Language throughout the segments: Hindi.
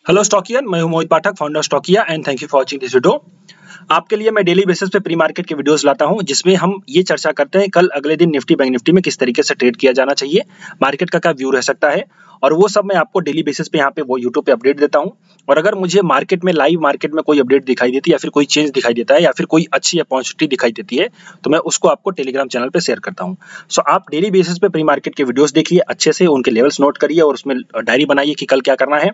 हेलो स्टॉकियन, मैं हूं Mohit Pathak, founder Stockia and thank you for watching this video. आपके लिए मैं डेली बेसिस पे प्री मार्केट के वीडियोस लाता हूं, जिसमें हम ये चर्चा करते हैं कल अगले दिन निफ्टी बैंक निफ्टी में किस तरीके से ट्रेड किया जाना चाहिए, मार्केट का क्या व्यू रह सकता है, और वो सब मैं आपको डेली बेसिस पे यहाँ पे वो यूट्यूब पे अपडेट देता हूँ। और अगर मुझे मार्केट में लाइव मार्केट में कोई अपडेट दिखाई देती है या फिर कोई चेंज दिखाई देता है या फिर कोई अच्छी अपॉर्चुनिटी दिखाई देती है तो मैं उसको आपको टेलीग्राम चैनल पे शेयर करता हूँ। सो आप डेली बेसिस पे प्री मार्केट के वीडियोस देखिए, अच्छे से उनके लेवल्स नोट करिए और उसमें डायरी बनाइए कि कल क्या करना है।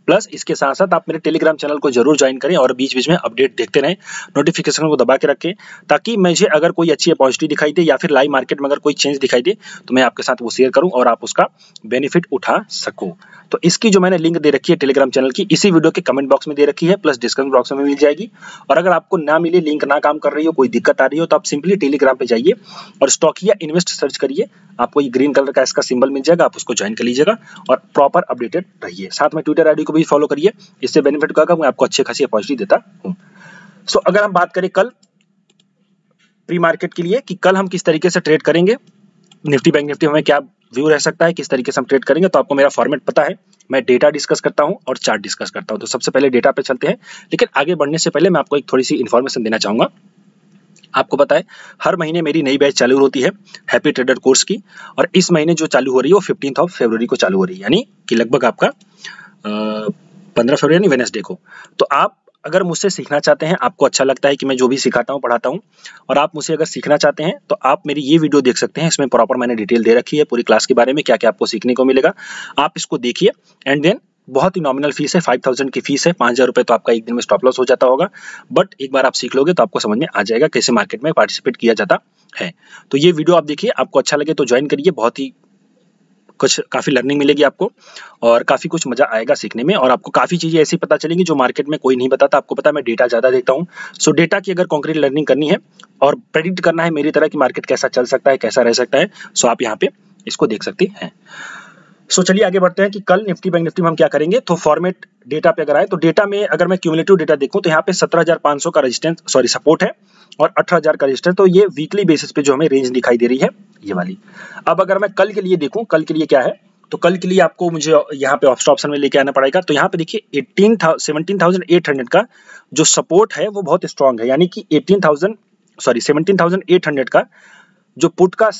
प्लस इसके साथ साथ आप मेरे टेलीग्राम चैनल को जरूर ज्वाइन करें और बीच बीच में अपडेट देखते रहें, नोटिफिकेशन को दबा के रखें, ताकि मुझे अगर कोई अच्छी अपॉर्चुनिटी दिखाई दे या फिर लाइव मार्केट में अगर कोई चेंज दिखाई दे तो मैं आपके साथ वो शेयर करूं और आप उसका बेनिफिट उठा सको। तो इसकी जो मैंने लिंक दे रखी है टेलीग्राम चैनल की, इसी वीडियो के कमेंट बॉक्स में दे रखी है, प्लस डिस्क्रिप्शन बॉक्स में मिल जाएगी। और अगर आपको ना मिले, लिंक ना काम कर रही हो, कोई दिक्कत आ रही हो, तो आप सिंपली टेलीग्राम पे जाइए और स्टॉकिया इन्वेस्ट सर्च करिए, आपको ये ग्रीन कलर का इसका सिंबल मिल जाएगा, आप उसको ज्वाइन कर लीजिएगा और प्रॉपर अपडेटेड रहिए। साथ में ट्विटर आईडी को भी फॉलो करिए, इससे बेनिफिट होगा, मैं आपको अच्छी खासी अपॉर्चुनिटी देता हूँ। सो अगर हम बात करें कल प्री मार्केट के लिए कि कल हम किस तरीके से ट्रेड करेंगे, निफ्टी बैंक निफ्टी हमें क्या व्यू रह सकता है, किस तरीके से हम ट्रेड करेंगे, तो आपको मेरा फॉर्मेट पता है। मैं डेटा डिस्कस करता हूं और चार्ट डिस्कस करता हूं। तो सबसे पहले डेटा पे चलते हैं, लेकिन आगे बढ़ने से पहले मैं आपको एक थोड़ी सी इन्फॉर्मेशन देना चाहूंगा। आपको पता है हर महीने मेरी नई बैच चालू होती है हैप्पी ट्रेडर कोर्स की, और इस महीने जो चालू हो रही है वो 15 फरवरी को चालू हो रही है, यानी कि लगभग आपका 15 फरवरी यानी वेडनेसडे को। तो आप अगर मुझसे सीखना चाहते हैं, आपको अच्छा लगता है कि मैं जो भी सिखाता हूँ पढ़ाता हूँ, और आप मुझसे अगर सीखना चाहते हैं तो आप मेरी ये वीडियो देख सकते हैं। इसमें प्रॉपर मैंने डिटेल दे रखी है पूरी क्लास के बारे में, क्या क्या आपको सीखने को मिलेगा। आप इसको देखिए एंड देन बहुत ही नॉमिनल फीस है, 5000 की फीस है, 5000 रुपये तो आपका एक दिन में स्टॉप लॉस हो जाता होगा। बट एक बार आप सीख लोगे तो आपको समझ में आ जाएगा कैसे मार्केट में पार्टिसिपेट किया जाता है। तो ये वीडियो आप देखिए, आपको अच्छा लगे तो ज्वाइन करिए, बहुत ही कुछ काफ़ी लर्निंग मिलेगी आपको और काफ़ी कुछ मज़ा आएगा सीखने में, और आपको काफ़ी चीज़ें ऐसी पता चलेंगी जो मार्केट में कोई नहीं बताता। आपको पता है मैं डेटा ज़्यादा देखता हूँ। सो डेटा की अगर कॉन्क्रीट लर्निंग करनी है और प्रेडिक्ट करना है मेरी तरह कि मार्केट कैसा चल सकता है, कैसा रह सकता है, सो आप यहाँ पे इसको देख सकते हैं। सो चलिए आगे बढ़ते हैं कि कल निफ्टी बैंक निफ्टी में हम क्या करेंगे। तो फॉर्मेट डेटा पे अगर आए तो डेटा में अगर मैं क्यूमुलेटिव डेटा देखूं तो यहाँ पे 17,500 का रेजिस्टेंस सपोर्ट है और 18,000 का रेजिस्टेंस। तो ये वीकली बेसिस पे जो हमें रेंज दिखाई दे रही है ये वाली। अब अगर मैं कल के लिए देखूं, कल के लिए क्या है, तो कल के लिए आपको मुझे यहाँ पे ऑप्शन में लेके आना पड़ेगा। तो यहाँ पे देखिए 17,800 का जो सपोर्ट है वो बहुत स्ट्रांग है, यानी कि 17,800 का जो पुट का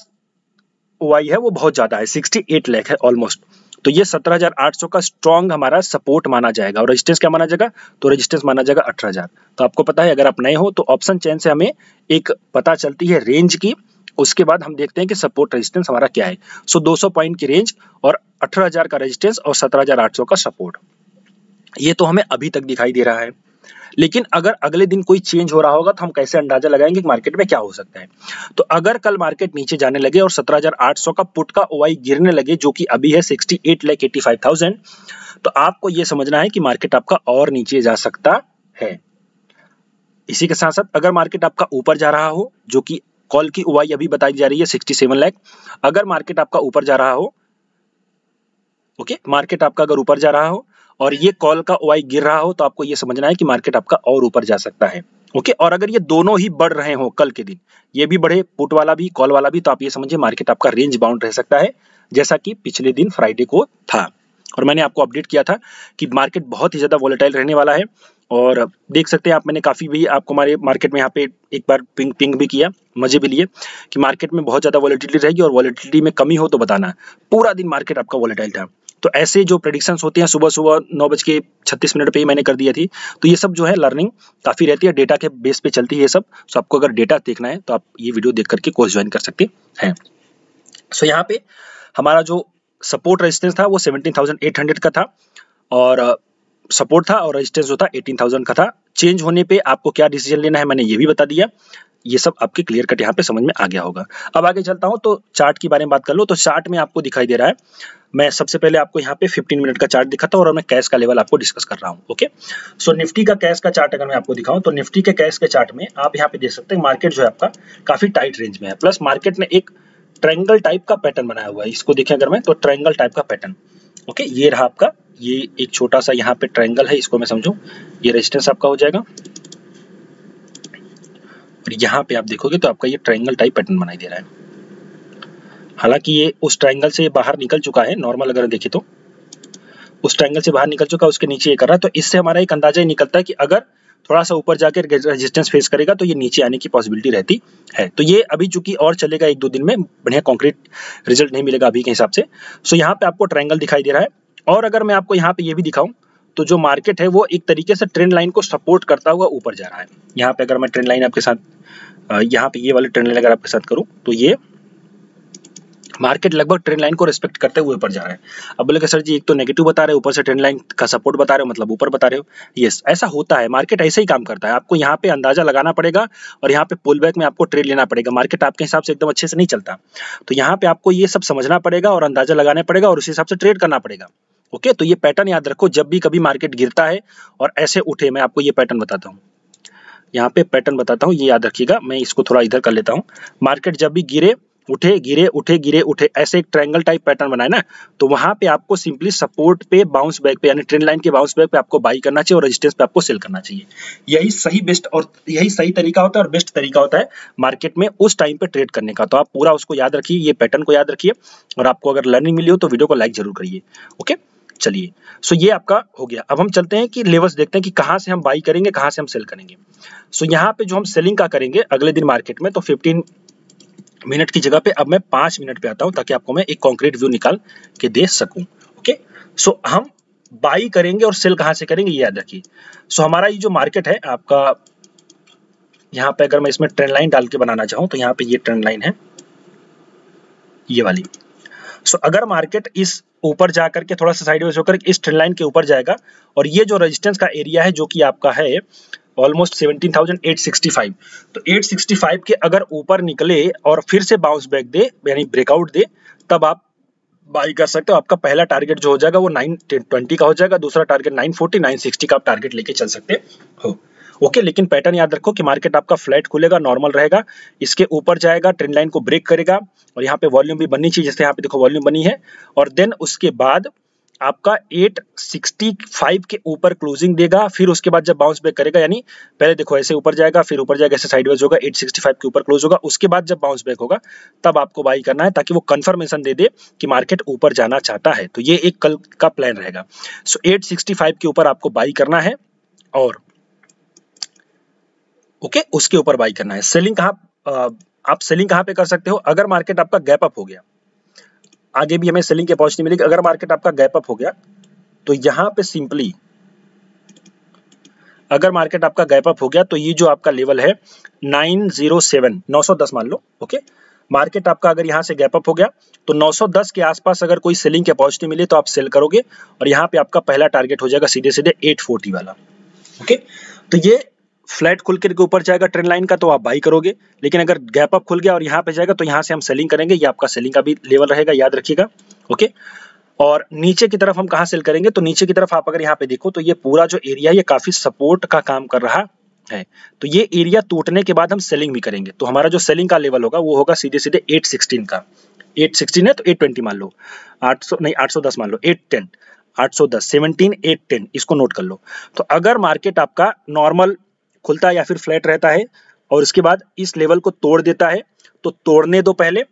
वाई है वो बहुत ज्यादा है, 68 लाख है ऑलमोस्ट। तो ये 17,800 का स्ट्रॉन्ग हमारा सपोर्ट माना जाएगा। और रेजिस्टेंस क्या माना जाएगा, तो रेजिस्टेंस माना जाएगा 18,000। तो आपको पता है अगर आप नए हो तो ऑप्शन चेन से हमें एक पता चलती है रेंज की, उसके बाद हम देखते हैं कि सपोर्ट रेजिस्टेंस हमारा क्या है। सो 200 पॉइंट की रेंज और 18,000 का रेजिस्टेंस और 17,800 का सपोर्ट, ये तो हमें अभी तक दिखाई दे रहा है। लेकिन अगर अगले दिन कोई चेंज हो रहा होगा तो हम कैसे अंदाजा लगाएंगे कि मार्केट में क्या हो सकता है। तो अगर कल मार्केट नीचे जाने लगे और 17,800 का पुट का ओआई गिरने लगे, जो कि अभी है 68,85,000, तो आपको यह समझना है कि मार्केट आपका और नीचे जा सकता है। इसी के साथ साथ अगर मार्केट आपका ऊपर जा रहा हो, जो कि कॉल की ओआई अभी बताई जा रही है 67 लाख, अगर मार्केट आपका ऊपर जा रहा हो, ओके, मार्केट आपका अगर ऊपर जा रहा हो और ये कॉल का ओआई गिर रहा हो, तो आपको ये समझना है कि मार्केट आपका और ऊपर जा सकता है। ओके, और अगर ये दोनों ही बढ़ रहे हो कल के दिन, ये भी बढ़े पुट वाला भी कॉल वाला भी, तो आप ये समझिए मार्केट आपका रेंज बाउंड रह सकता है, जैसा कि पिछले दिन फ्राइडे को था। और मैंने आपको अपडेट किया था कि मार्केट बहुत ही ज्यादा वॉलेटाइल रहने वाला है। और देख सकते हैं आप, मैंने काफी भी आपको हमारे मार्केट में यहाँ पे एक बार पिंग भी किया, मजे भी लिए कि मार्केट में बहुत ज्यादा वॉलेटिलिटी रहेगी और वॉलेटिलिटी में कमी हो तो बताना। पूरा दिन मार्केट आपका वॉलेटाइल था। तो ऐसे जो प्रेडिक्शंस होते हैं सुबह सुबह 9:36 पे ही मैंने कर दिया थी। तो ये सब जो है लर्निंग काफ़ी रहती है, डेटा के बेस पे चलती है ये सब। सो आपको अगर डेटा देखना है तो आप ये वीडियो देख करके कोर्स ज्वाइन कर सकते हैं। सो यहाँ पे हमारा जो सपोर्ट रेजिस्टेंस था वो 17,800 का था, और सपोर्ट था, और रेजिस्टेंस जो था 18,000 का था। चेंज होने पे आपको क्या डिसीजन लेना है मैंने ये भी बता दिया। ये सब आपके क्लियर कट यहाँ पे समझ में आ गया होगा। अब आगे चलता हूँ तो चार्ट की बारे में बात कर लो। तो चार्ट में आपको दिखाई दे रहा है, मैं सबसे पहले आपको यहाँ पे 15 मिनट का चार्ट दिखाता हूँ और मैं कैश का लेवल आपको डिस्कस कर रहा हूँ। ओके, सो निफ्टी का कैश का चार्ट अगर मैं आपको दिखाऊं तो निफ्टी के कैश के चार्ट में आप यहाँ पे देख सकते हैं मार्केट जो है आपका काफी टाइट रेंज में है, प्लस मार्केट ने एक ट्रायंगल टाइप का पैटर्न बनाया हुआ है। इसको देखें अगर मैं, तो ट्रायंगल टाइप का पैटर्न, ओके, ये रहा आपका, ये एक छोटा सा यहाँ पे ट्रायंगल है, इसको मैं समझूं ये रेजिस्टेंस आपका हो जाएगा, और यहाँ पे आप देखोगे तो आपका ये ट्रायंगल टाइप पैटर्न बनाई दे रहा है। हालांकि ये उस ट्रायंगल से बाहर निकल चुका है नॉर्मल अगर देखें तो, उस ट्रायंगल से बाहर निकल चुका है, उसके नीचे ये कर रहा है। तो इससे हमारा एक अंदाजा ही निकलता है कि अगर थोड़ा सा ऊपर जाकर रेजिस्टेंस फेस करेगा तो ये नीचे आने की पॉसिबिलिटी रहती है। तो ये अभी चूंकि और चलेगा 1-2 दिन में, बढ़िया कॉन्क्रीट रिजल्ट नहीं मिलेगा अभी के हिसाब से। सो यहाँ पे आपको ट्रायंगल दिखाई दे रहा है। और अगर मैं आपको यहाँ पे ये भी दिखाऊं तो जो मार्केट है वो एक तरीके से ट्रेंड लाइन को सपोर्ट करता हुआ ऊपर जा रहा है। यहाँ पे अगर मैं ट्रेंड लाइन आपके साथ यहाँ पे ये वाली ट्रेंड लाइन अगर आपके साथ करूँ तो ये मार्केट लगभग ट्रेंड लाइन को रिस्पेक्ट करते हुए ऊपर जा रहा है। अब बोलेगा सर जी एक तो नेगेटिव बता रहे हो, ऊपर से ट्रेंड लाइन का सपोर्ट बता रहे हो, मतलब ऊपर बता रहे हो। यस, ऐसा होता है, मार्केट ऐसे ही काम करता है। आपको यहाँ पे अंदाजा लगाना पड़ेगा और यहाँ पे पुल बैक में आपको ट्रेड लेना पड़ेगा। मार्केट आपके हिसाब से एकदम अच्छे से नहीं चलता, तो यहाँ पे आपको ये सब समझना पड़ेगा और अंदाजा लगाना पड़ेगा और उस हिसाब से ट्रेड करना पड़ेगा। ओके, तो ये पैटर्न याद रखो, जब भी कभी मार्केट गिरता है और ऐसे उठे, मैं आपको ये पैटर्न बताता हूँ, यहाँ पे पैटर्न बताता हूँ, ये याद रखिएगा। मैं इसको थोड़ा इधर कर लेता हूँ। मार्केट जब भी गिरे उठे, गिरे उठे, गिरे उठे, ऐसे एक ट्रायंगल टाइप पैटर्न बनाए ना, तो वहां पे आपको सिंपली सपोर्ट पे, बाउंस बैक पे, यानी ट्रेंड लाइन के बाउंस बैक पे आपको बाई करना चाहिए और रेजिस्टेंस पे आपको सेल करना चाहिए। यही सही बेस्ट और यही सही तरीका होता है और बेस्ट तरीका होता है मार्केट में उस टाइम पे ट्रेड करने का। तो आप पूरा उसको याद रखिए, ये पैटर्न को याद रखिए, और आपको अगर लर्निंग मिली हो तो वीडियो को लाइक जरूर करिए। ओके, चलिए, सो ये आपका हो गया। अब हम चलते हैं कि लेवल्स देखते हैं कि कहां से हम बाई करेंगे, कहां से हम सेल करेंगे। सो यहाँ पे जो हम सेलिंग का करेंगे अगले दिन मार्केट में, तो 15 मिनट की जगह पे अब मैं 5 मिनट पे आता हूं, ताकि आपको मैं एक कॉन्क्रीट व्यू निकाल के दे सकूं। ओके, सो हम बाई करेंगे और सेल कहां से करेंगे ये याद रखिए। सो हमारा ये जो मार्केट है आपका, यहाँ पे अगर मैं इसमें ट्रेंड लाइन डाल के बनाना चाहूँ तो यहाँ पे ये ट्रेंड लाइन है, ये वाली। सो अगर मार्केट इस ऊपर जाकर के थोड़ा सा साइडवेज होकर इस ट्रेंड लाइन के ऊपर जाएगा, और ये जो रेजिस्टेंस का एरिया है जो कि आपका है ऑलमोस्ट 17,865, तो 865 के अगर ऊपर निकले और फिर से बाउंस बैक दे, यानी ब्रेकआउट दे, तब आप बाई कर सकते हो। आपका पहला टारगेट जो हो जाएगा वो 920 का हो जाएगा, दूसरा टारगेट 940, 960 का आप टारगेट लेके चल सकते हो। ओके, लेकिन पैटर्न याद रखो कि मार्केट आपका फ्लैट खुलेगा, नॉर्मल रहेगा, इसके ऊपर जाएगा, ट्रेंड लाइन को ब्रेक करेगा, और यहाँ पे वॉल्यूम भी बननी चाहिए, जैसे यहाँ पे देखो वॉल्यूम बनी है, और देन उसके बाद आपका 865 के ऊपर क्लोजिंग देगा। फिर उसके बाद जब बाउंस बैक करेगा, यानी पहले देखो ऐसे ऊपर जाएगा, फिर ऊपर जाएगा, ऐसे साइडवेज होगा, 865 के ऊपर क्लोज होगा, उसके बाद जब बाउंस बैक होगा तब आपको बाई करना है, ताकि वो कंफर्मेशन दे दे कि मार्केट ऊपर जाना चाहता है। तो ये एक कल का प्लान रहेगा। सो 865 के ऊपर आपको बाई करना है, और ओके, उसके ऊपर बाई करना है। सेलिंग कहाँ, आप सेलिंग कहाँ पे कर सकते हो? अगर मार्केट आपका गैप अप हो गया, आगे भी हमें सेलिंग की अपॉर्चुनिटी मिलेगी। अगर मार्केट आपका गैप अप हो गया तो यहां पे सिंपली, अगर मार्केट आपका गैप अप हो गया तो ये जो आपका लेवल है 907, 910 मान लो। ओके, मार्केट आपका अगर यहां से गैप अप हो गया तो 910 के आसपास अगर कोई सेलिंग की अपॉर्चुनिटी मिले तो आप सेल करोगे, और यहाँ पे आपका पहला टारगेट हो जाएगा सीधे सीधे 840 वाला। ओके, तो ये फ्लैट खुल के ऊपर जाएगा ट्रेंड लाइन का तो आप बाई करोगे, लेकिन अगर गैप अप खुल गया और यहाँ पे जाएगा तो यहाँ से हम सेलिंग करेंगे। ये आपका सेलिंग का भी लेवल रहेगा, याद रखिएगा। ओके, और नीचे की तरफ हम कहाँ सेल करेंगे? तो नीचे की तरफ आप अगर यहाँ पे देखो तो ये पूरा जो एरिया ये काफी सपोर्ट का काम कर रहा है, तो ये एरिया टूटने के बाद हम सेलिंग भी करेंगे। तो हमारा जो सेलिंग का लेवल होगा वो होगा सीधे सीधे 816 का। 816 है तो 820 मान लो, 800 नहीं 810 मान लो, 810, 810, 17, 810, इसको नोट कर लो। तो अगर मार्केट आपका नॉर्मल खुलता है या फिर फ्लैट रहता है और उसके बाद इस लेवल को तोड़ देता है, तो तोड़ने दो पहले।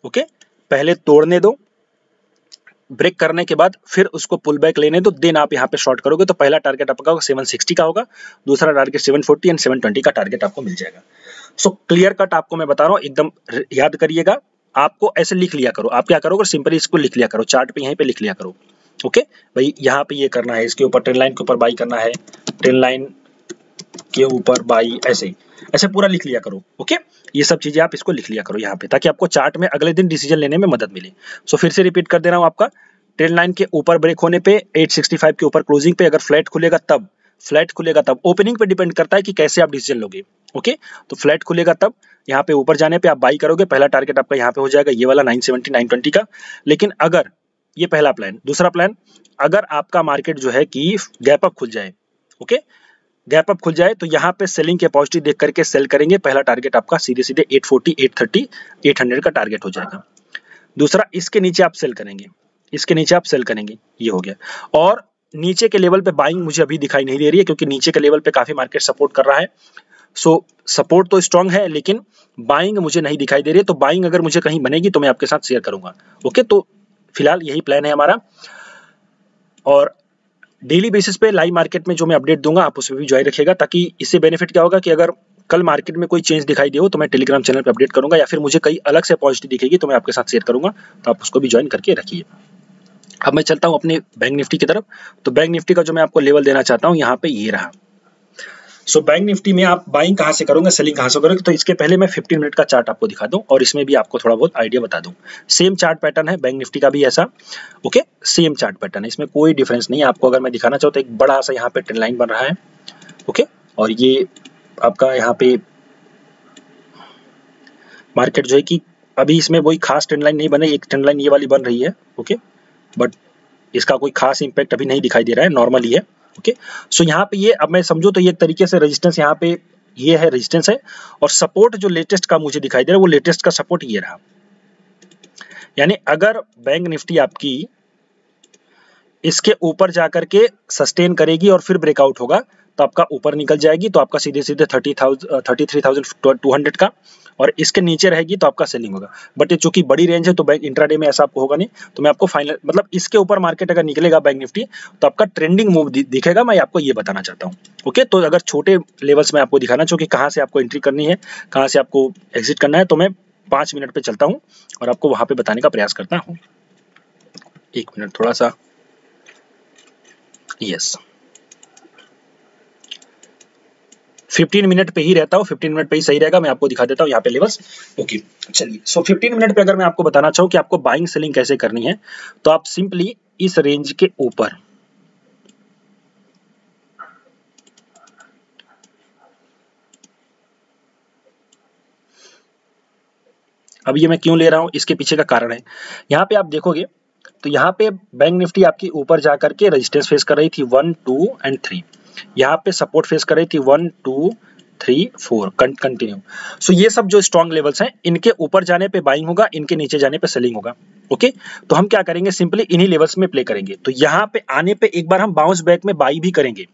ओके, पहले तोड़ने दो, ब्रेक करने के बाद फिर उसको पुल बैक लेने दो, देन आप यहाँ पे शॉर्ट करोगे तो पहला टारगेट आपका 760 का होगा, दूसरा टारगेट 740 एंड 720 का टारगेट आपको मिल जाएगा। सो क्लियर कट आपको मैं बता रहा हूँ, एकदम याद करिएगा। आपको ऐसे लिख लिया करो, आप क्या करोगे सिंपली इसको लिख लिया करो, चार्ट पे यहीं पे लिख लिया करो। ओके भाई, यहाँ पे ये करना है, इसके ऊपर ट्रेंड लाइन के ऊपर बाई करना है, ट्रेंड लाइन के ऊपर बाई, ऐसे ऐसे पूरा लिख लिया करो। ओके, ये सब चीजें आप इसको लिख लिया करो यहाँ पे, ताकि आपको चार्ट में अगले दिन डिसीजन लेने में मदद मिले। सो फिर से रिपीट कर दे रहा हूँ, आपका ट्रेंड लाइन के ऊपर ब्रेक होने पे 865 के ऊपर क्लोजिंग पे अगर फ्लैट खुलेगा तब, फ्लैट खुलेगा तब, ओपनिंग पे डिपेंड करता है कि कैसे आप डिसीजन लोगे। ओके, तो फ्लैट खुलेगा तब यहाँ पे ऊपर जाने पे आप बाई करोगे, पहला टारगेट आपका यहाँ पे हो जाएगा ये वाला 970, 920 का। लेकिन अगर ये पहला प्लान, दूसरा प्लान, अगर आपका मार्केट जो है कि गैप अप खुल जाए, ओके, गैप अप खुल जाए तो यहाँ पे सेलिंग के पॉजिटिव देख करके सेल करेंगे, पहला टारगेट आपका सीधे सीधे 840, 830, 800 का टारगेट हो जाएगा। दूसरा, इसके नीचे आप सेल करेंगे, इसके नीचे आप सेल करेंगे, ये हो गया। और नीचे के लेवल पे बाइंग मुझे अभी दिखाई नहीं दे रही है, क्योंकि नीचे के लेवल पे काफी मार्केट सपोर्ट कर रहा है। सो सपोर्ट तो स्ट्रांग है, लेकिन बाइंग मुझे नहीं दिखाई दे रही है। तो बाइंग अगर मुझे कहीं बनेगी तो मैं आपके साथ शेयर करूंगा। ओके, तो फिलहाल यही प्लान है हमारा। और डेली बेसिस पे लाइव मार्केट में जो मैं अपडेट दूंगा आप उसमें भी ज्वाइन रखिएगा, ताकि इससे बेनिफिट क्या होगा कि अगर कल मार्केट में कोई चेंज दिखाई दे हो तो मैं टेलीग्राम चैनल पे अपडेट करूंगा, या फिर मुझे कई अलग से पॉजिटिव दिखेगी तो मैं आपके साथ शेयर करूंगा, तो आप उसको भी ज्वाइन करके रखिए। अब मैं चलता हूं अपने बैंक निफ्टी की तरफ। तो बैंक निफ्टी का जो मैं आपको लेवल देना चाहता हूं यहाँ पे ये रहा। सो बैंक निफ्टी में आप बाइंग कहाँ से करोगे, सेलिंग कहाँ से करोगे, तो इसके पहले मैं 15 मिनट का चार्ट आपको दिखा दूं और इसमें भी आपको थोड़ा बहुत आइडिया बता दूं। सेम चार्ट पैटर्न है बैंक निफ्टी का भी ऐसा, ओके, सेम चार्ट पैटर्न है, इसमें कोई डिफरेंस नहीं है। आपको अगर मैं दिखाना चाहूँ तो एक बड़ा सा यहाँ पे ट्रेंड लाइन बन रहा है, ओके, और ये आपका यहाँ पे मार्केट जो है कि अभी इसमें वही खास ट्रेंड लाइन नहीं बने, एक ट्रेंड लाइन ये वाली बन रही है, ओके, बट इसका कोई खास इंपैक्ट अभी नहीं दिखाई दे रहा है, नॉर्मल ही है, ओके। सो यहाँ पे ये अब मैं समझो तो ये एक तरीके से रेजिस्टेंस यहाँ पे ये है, रेजिस्टेंस है, और सपोर्ट जो लेटेस्ट का मुझे दिखाई दे रहा है वो लेटेस्ट का सपोर्ट ये रहा। यानी अगर बैंक निफ्टी आपकी इसके ऊपर जाकर के सस्टेन करेगी और फिर ब्रेकआउट होगा तो आपका ऊपर निकल जाएगी, तो आपका सीधे सीधे 33,200 का, और इसके नीचे रहेगी तो आपका सेलिंग होगा। बट ये चूंकि बड़ी रेंज है तो बैंक इंट्राडे में ऐसा आपको होगा नहीं, तो मैं आपको फाइनल मतलब इसके ऊपर मार्केट अगर निकलेगा बैंक निफ्टी तो आपका ट्रेंडिंग मूव दिखेगा, मैं आपको ये बताना चाहता हूँ, ओके। तो अगर छोटे लेवल्स में आपको दिखाना चाहूँ कि कहाँ से आपको एंट्री करनी है, कहाँ से आपको एग्जिट करना है, तो मैं 5 मिनट पे चलता हूँ और आपको वहां पे बताने का प्रयास करता हूँ। 1 मिनट थोड़ा सा, यस, 15 मिनट पे ही रहता हूँ, 15 मिनट पे ही सही रहेगा। मैं आपको दिखा देता हूँ यहाँ पे लेवल्स, ओके। चलिए, सो 15 मिनट पे अगर मैं आपको बताना चाहूँ कि आपको बाइंग सेलिंग कैसे करनी है, तो आप सिंपली इस रेंज के ऊपर अब ये मैं क्यों ले रहा हूँ, इसके पीछे का कारण है। यहाँ पे आप देखोगे तो यहाँ पे बैंक निफ्टी आपकी ऊपर जाकर के रेजिस्टेंस फेस कर रही थी 1, 2 एंड 3, यहाँ पे सपोर्ट फेस कर रही थी 1, 2, 3, 4 कंटिन्यू। सो ये सब जो स्ट्रॉन्ग लेवल्स हैं, इनके ऊपर जाने पे बाइंग होगा, इनके नीचे जाने पे सेलिंग होगा, ओके। तो हम क्या करेंगे, सिंपली इन्हीं लेवल्स में प्ले करेंगे। तो यहाँ पे आने पे एक बार हम बाउंस बैक में बाई भी करेंगे,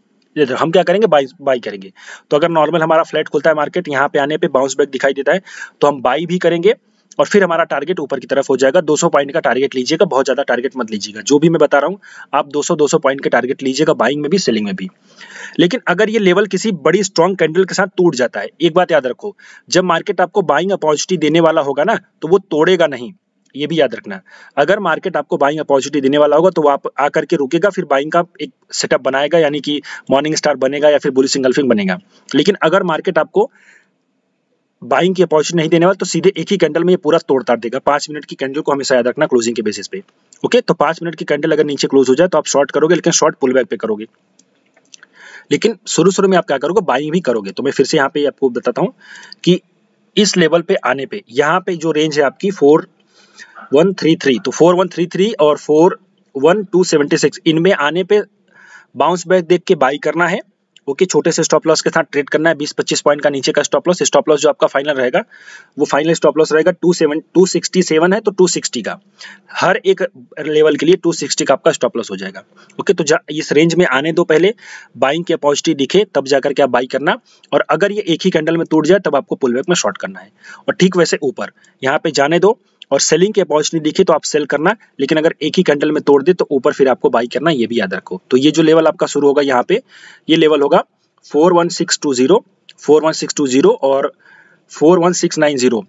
हम क्या करेंगे, बाई करेंगे। तो अगर नॉर्मल हमारा फ्लैट खुलता है मार्केट, यहाँ पे आने पे बाउंस बैक दिखाई देता है तो हम बाई भी करेंगे, और फिर हमारा टारगेट ऊपर की तरफ हो जाएगा। 200 पॉइंट का टारगेट लीजिएगा, बहुत ज्यादा टारगेट मत लीजिएगा। जो भी मैं बता रहा हूँ आप 200 पॉइंट के टारगेट लीजिएगा, बाइंग में भी सेलिंग में भी। लेकिन अगर ये लेवल किसी बड़ी स्ट्रॉन्ग कैंडल के साथ टूट जाता है, एक बात याद रखो, जब मार्केट आपको बाइंग अपॉर्चुनिटी देने वाला होगा ना तो वो तोड़ेगा नहीं, ये भी याद रखना। अगर मार्केट आपको बाइंग अपॉर्चुनिटी देने वाला होगा तो वो आप आकर के रुकेगा, फिर बाइंग का एक सेटअप बनाएगा, यानी कि मॉर्निंग स्टार बनेगा या फिर बुलिश इंगल्फिंग बनेगा। लेकिन अगर मार्केट आपको बाइंग की अपॉर्चुनिटी नहीं देने वाला तो सीधे एक ही कैंडल में ये पूरा तोड़ ताड़ देगा। 5 मिनट की कैंडल को हमेशा याद रखना क्लोजिंग के बेसिस पे, ओके। तो 5 मिनट की कैंडल अगर नीचे क्लोज हो जाए तो आप शॉर्ट करोगे, लेकिन शॉर्ट पुल बैक पे करोगे। लेकिन शुरू में आप क्या करोगे, बाइंग भी करोगे। तो मैं फिर से यहाँ पे आपको बताता हूँ कि इस लेवल पे आने पे, यहाँ पे जो रेंज है आपकी 4133, तो 4133 और 41276, इनमें आने पे बाउंस बैक देख के बाई करना है, ओके। छोटे से स्टॉप लॉस के साथ ट्रेड करना है, 20-25 पॉइंट का नीचे का स्टॉप लॉस जो आपका फाइनल रहेगा वो फाइनल स्टॉप लॉस रहेगा 267 है तो 260 का, हर एक लेवल के लिए 260 का आपका स्टॉप लॉस हो जाएगा, ओके। तो इस रेंज में आने दो, पहले बाइंग की अपॉर्चुनिटी दिखे तब जाकर के आप बाई करना, और अगर ये एक ही कैंडल में टूट जाए तब आपको पुल बैक में शॉर्ट करना है। और ठीक वैसे ऊपर यहाँ पे जाने दो और सेलिंग की अपॉर्चुनिटी दिखे तो आप सेल करना, लेकिन अगर एक ही कैंडल में तोड़ दे तो ऊपर फिर आपको बाई करना, ये भी याद रखो। तो ये जो लेवल आपका शुरू होगा यहाँ पे, ये लेवल होगा 41620, 41620 और 41690,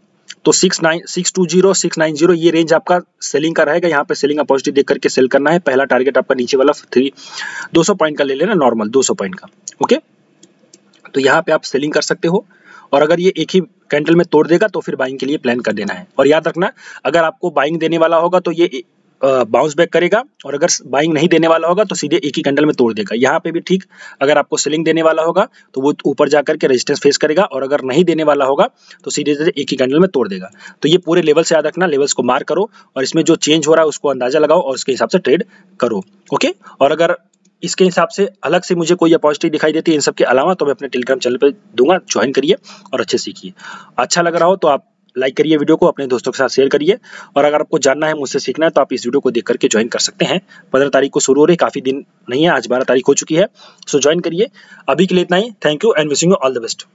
तो 620, 690 ये रेंज आपका सेलिंग का रहेगा। यहाँ पे सेलिंग अपॉर्चुनिटी देख करके सेल करना है। पहला टारगेट आपका नीचे वाला 200 पॉइंट का ले लेना, नॉर्मल 200 पॉइंट का, ओके। तो यहाँ पे आप सेलिंग कर सकते हो, और अगर ये एक ही कैंडल में तोड़ देगा तो फिर बाइंग के लिए प्लान कर देना है। और याद रखना, अगर आपको बाइंग देने वाला होगा तो ये बाउंस बैक करेगा, और अगर बाइंग नहीं देने वाला होगा तो सीधे एक ही कैंडल में तोड़ देगा। यहाँ पे भी ठीक, अगर आपको सेलिंग देने वाला होगा तो वो ऊपर जाकर के रेजिस्टेंस फेस करेगा, और अगर नहीं देने वाला होगा तो सीधे सीधे एक ही कैंडल में तोड़ देगा। तो ये पूरे लेवल से याद रखना, लेवल्स को मार्क करो और इसमें जो चेंज हो रहा है उसको अंदाजा लगाओ और उसके हिसाब से ट्रेड करो, ओके। और अगर इसके हिसाब से अलग से मुझे कोई अपॉर्चुनिटी दिखाई देती है इन सब के अलावा तो मैं अपने टेलीग्राम चैनल पे दूंगा, ज्वाइन करिए और अच्छे सीखिए। अच्छा लग रहा हो तो आप लाइक करिए वीडियो को, अपने दोस्तों के साथ शेयर करिए, और अगर आपको जानना है, मुझसे सीखना है तो आप इस वीडियो को देख करके ज्वाइन कर सकते हैं। 15 तारीख को शुरू हो रही, काफी दिन नहीं है, आज 12 तारीख हो चुकी है, सो ज्वाइन करिए। अभी के लिए इतना ही, thank you and wishing you all the best.